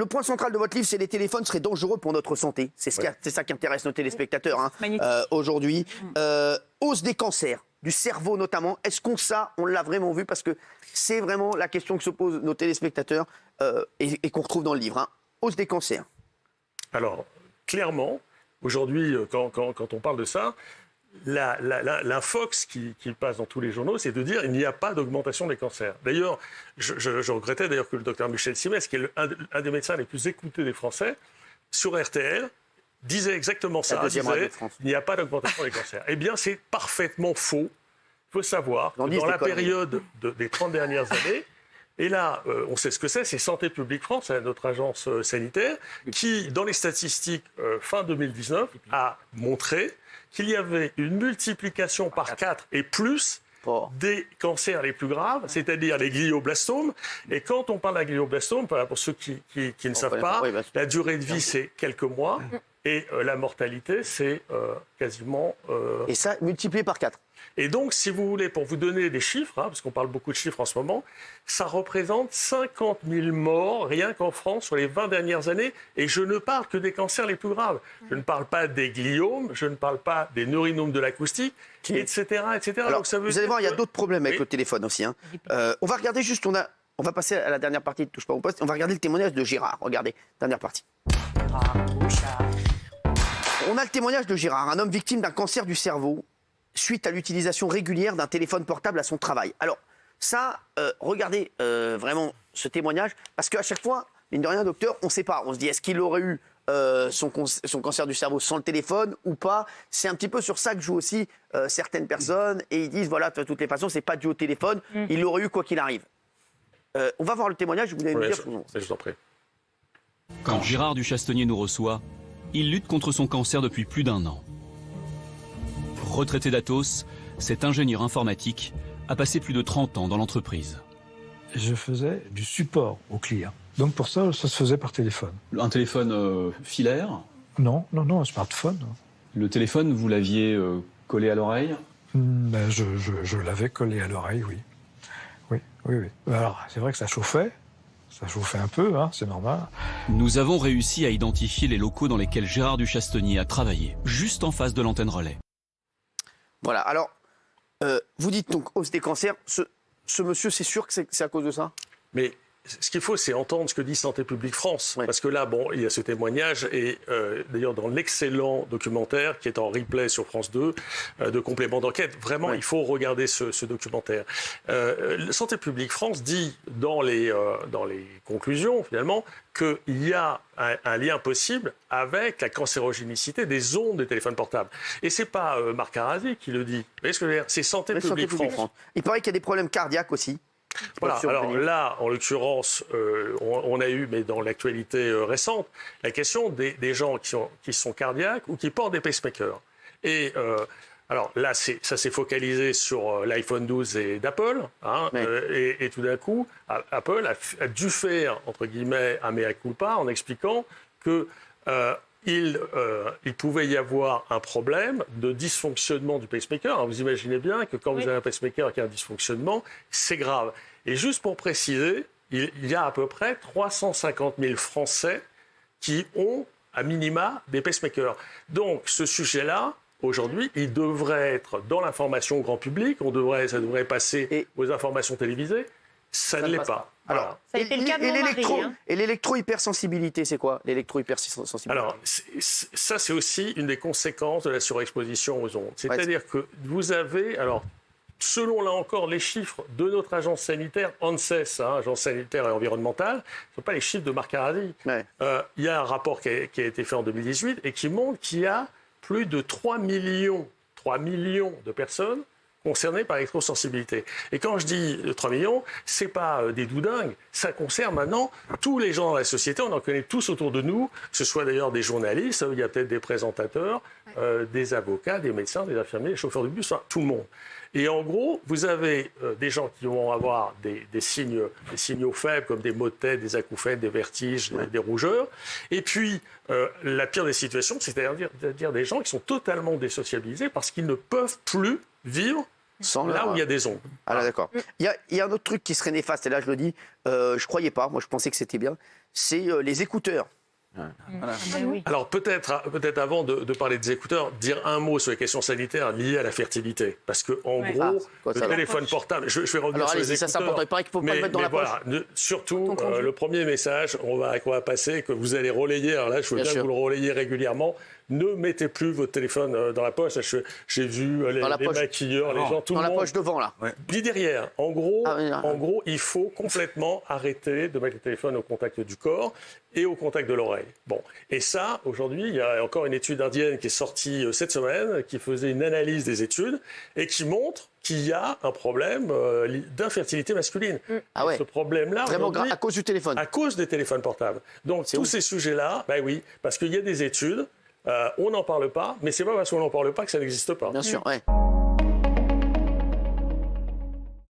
le point central de votre livre, c'est les téléphones seraient dangereux pour notre santé. C'est ça qui intéresse nos téléspectateurs aujourd'hui. Hausse des cancers, du cerveau notamment. Est-ce on l'a vraiment vu? Parce que c'est vraiment la question que se posent nos téléspectateurs et qu'on retrouve dans le livre. Hausse des cancers. Alors, clairement, aujourd'hui, quand on parle de ça, l'infox qui passe dans tous les journaux, c'est de dire qu'il n'y a pas d'augmentation des cancers. D'ailleurs, je regrettais d'ailleurs que le docteur Michel Simès, qui est un des médecins les plus écoutés des Français, sur RTL, disait exactement ça. Il n'y a pas d'augmentation des cancers. Eh bien, c'est parfaitement faux. Il faut savoir que dans la période des 30 dernières années, et là, on sait ce que c'est Santé publique France, notre agence sanitaire, qui, dans les statistiques fin 2019, a montré qu'il y avait une multiplication par 4 et plus des cancers les plus graves, c'est-à-dire les glioblastomes. Et quand on parle d'un glioblastome, pour ceux qui ne savent pas, la durée de vie, c'est quelques mois, et la mortalité, c'est quasiment... Et ça, multiplié par 4. Et donc, si vous voulez, pour vous donner des chiffres, parce qu'on parle beaucoup de chiffres en ce moment, ça représente 50 000 morts rien qu'en France sur les 20 dernières années. Et je ne parle que des cancers les plus graves. Je ne parle pas des gliomes, je ne parle pas des neurinomes de l'acoustique, etc. Alors, donc, ça veut vous allez voir, il y a d'autres problèmes avec le téléphone aussi. On va regarder juste, on va passer à la dernière partie de Touche pas au poste. On va regarder le témoignage de Gérard. Regardez, dernière partie. On a le témoignage de Gérard, un homme victime d'un cancer du cerveau, suite à l'utilisation régulière d'un téléphone portable à son travail. Alors ça, regardez vraiment ce témoignage, parce qu'à chaque fois, mine de rien, docteur, on ne sait pas. On se dit, est-ce qu'il aurait eu son cancer du cerveau sans le téléphone ou pas? C'est un petit peu sur ça que jouent aussi certaines personnes, et ils disent, voilà, de toutes les façons, c'est pas dû au téléphone, il l'aurait eu quoi qu'il arrive. On va voir le témoignage, vous allez me dire... Je vous en prie. Quand Gérard Duchastenier nous reçoit, il lutte contre son cancer depuis plus d'1 an. Retraité d'Atos, cet ingénieur informatique a passé plus de 30 ans dans l'entreprise. Je faisais du support aux clients. Donc pour ça se faisait par téléphone. Un téléphone filaire? Non, un smartphone. Le téléphone, vous l'aviez collé à l'oreille? Je l'avais collé à l'oreille, oui. Oui. Alors, c'est vrai que ça chauffait un peu, c'est normal. Nous avons réussi à identifier les locaux dans lesquels Gérard Duchastenier a travaillé, juste en face de l'antenne relais. Voilà, alors, vous dites donc hausse des cancers. Ce monsieur, c'est sûr que c'est à cause de ça? Mais ce qu'il faut, c'est entendre ce que dit Santé publique France. Parce que là, il y a ce témoignage, et d'ailleurs, dans l'excellent documentaire qui est en replay sur France 2, de complément d'enquête, vraiment, il faut regarder ce documentaire. Santé publique France dit, dans les conclusions, finalement, qu'il y a un lien possible avec la cancérogénicité des ondes des téléphones portables. Et ce n'est pas Marc Arasi qui le dit. Vous voyez ce que je veux dire? C'est Santé publique France. Il paraît qu'il y a des problèmes cardiaques aussi. Voilà. Alors là, en l'occurrence, on a eu, mais dans l'actualité récente, la question des gens qui sont cardiaques ou qui portent des pacemakers. Et alors là, ça s'est focalisé sur l'iPhone 12 d'Apple. Et tout d'un coup, Apple a dû faire, entre guillemets, un mea culpa en expliquant que... il pouvait y avoir un problème de dysfonctionnement du pacemaker. Alors vous imaginez bien que quand vous avez un pacemaker qui a un dysfonctionnement, c'est grave. Et juste pour préciser, il y a à peu près 350 000 Français qui ont, à minima, des pacemakers. Donc ce sujet-là, aujourd'hui, il devrait être dans l'information au grand public, ça devrait passer aux informations télévisées. Ça ne l'est pas. Alors, ça a été le cas de et l'électro-hypersensibilité, c'est quoi l'électro-hypersensibilité? Alors, ça, c'est aussi une des conséquences de la surexposition aux ondes. C'est-à-dire que vous avez, alors, selon là encore les chiffres de notre agence sanitaire, ANSES, agence sanitaire et environnementale, ce ne sont pas les chiffres de Marc Arasi. Il y a un rapport qui a été fait en 2018 et qui montre qu'il y a plus de 3 millions de personnes concernés par l'électrosensibilité. Et quand je dis 3 millions, c'est pas des doudingues, ça concerne maintenant tous les gens dans la société, on en connaît tous autour de nous, que ce soit d'ailleurs des journalistes, il y a peut-être des présentateurs, des avocats, des médecins, des infirmiers, des chauffeurs de bus, enfin, tout le monde. Et en gros, vous avez des gens qui vont avoir des signaux faibles comme des maux de tête, des acouphènes, des vertiges, des rougeurs. Et puis, la pire des situations, c'est-à-dire des gens qui sont totalement désociabilisés parce qu'ils ne peuvent plus vivre là où il y a des ondes. Ah là, d'accord. Il y a un autre truc qui serait néfaste, et là je le dis, je croyais pas, moi je pensais que c'était bien, c'est les écouteurs. Oui. Alors peut-être avant de parler des écouteurs, dire un mot sur les questions sanitaires liées à la fertilité. Parce qu'en Ouais. gros, quoi, le ça, téléphone portable, je vais revenir Alors sur les allez-y, ça c'est écouteurs. important. Il paraît qu'il ne faut pas le mettre dans la poche. Voilà, surtout, Quand on conduit. le premier message qu'on va passer, que vous allez relayer, alors là je veux Bien bien sûr. que vous le relayiez régulièrement, ne mettez plus votre téléphone dans la poche. J'ai vu les la poche. maquilleurs, les gens, tout Dans le la monde. poche devant, là. Puis derrière, en gros, Ah, oui, il faut complètement arrêter de mettre le téléphone au contact du corps et au contact de l'oreille. Bon, et ça, aujourd'hui, il y a encore une étude indienne qui est sortie cette semaine, qui faisait une analyse des études et qui montre qu'il y a un problème d'infertilité masculine. Ah ouais. Ce problème-là, Vraiment aujourd'hui, à cause du téléphone. à cause des téléphones portables. Donc tous ouf. ces sujets-là, ben oui, parce qu'il y a des études, on n'en parle pas, mais c'est pas parce qu'on n'en parle pas que ça n'existe pas. Bien sûr, ouais.